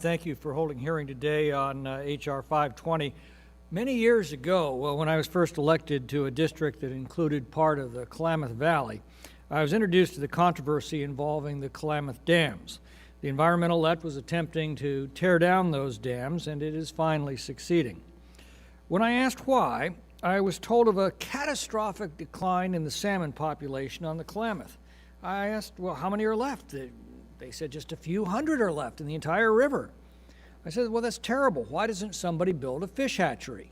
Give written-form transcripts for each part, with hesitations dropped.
Thank you for holding hearing today on H.R. 520. Many years ago, when I was first elected to a district that included part of the Klamath Valley, I was introduced to the controversy involving the Klamath dams. The environmental left was attempting to tear down those dams, and it is finally succeeding. When I asked why, I was told of a catastrophic decline in the salmon population on the Klamath. I asked, well, how many are left? They said just a few hundred are left in the entire river. I said, well, that's terrible. Why doesn't somebody build a fish hatchery?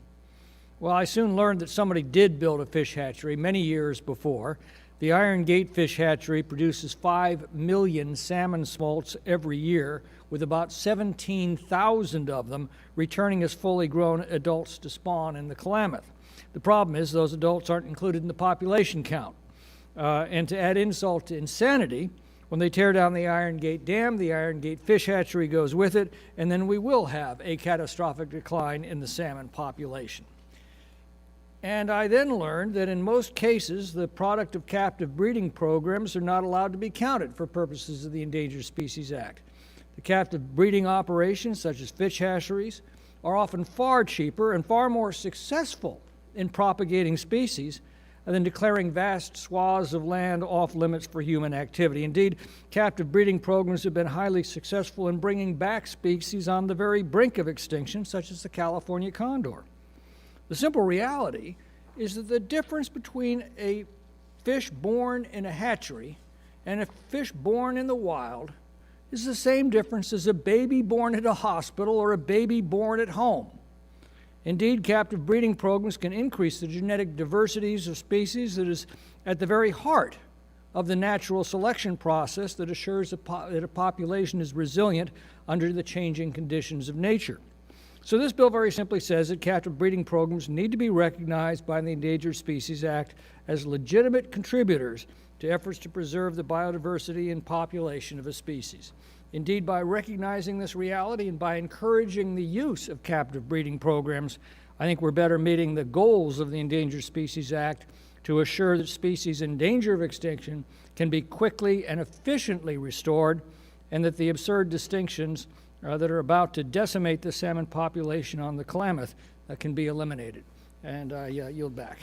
Well, I soon learned that somebody did build a fish hatchery many years before. The Iron Gate Fish Hatchery produces 5 million salmon smolts every year, with about 17,000 of them returning as fully grown adults to spawn in the Klamath. The problem is those adults aren't included in the population count. And to add insult to insanity, when they tear down the Iron Gate Dam, the Iron Gate Fish Hatchery goes with it, and then we will have a catastrophic decline in the salmon population. And I then learned that in most cases, the product of captive breeding programs are not allowed to be counted for purposes of the Endangered Species Act. The captive breeding operations, such as fish hatcheries, are often far cheaper and far more successful in propagating species than declaring vast swaths of land off limits for human activity. Indeed, captive breeding programs have been highly successful in bringing back species on the very brink of extinction, such as the California condor. The simple reality is that the difference between a fish born in a hatchery and a fish born in the wild is the same difference as a baby born at a hospital or a baby born at home. Indeed, captive breeding programs can increase the genetic diversities of species that is at the very heart of the natural selection process that assures that a population is resilient under the changing conditions of nature. So this bill very simply says that captive breeding programs need to be recognized by the Endangered Species Act as legitimate contributors to efforts to preserve the biodiversity and population of a species. Indeed, by recognizing this reality and by encouraging the use of captive breeding programs, I think we're better meeting the goals of the Endangered Species Act to assure that species in danger of extinction can be quickly and efficiently restored, and that the absurd distinctions that are about to decimate the salmon population on the Klamath can be eliminated. And I yield back.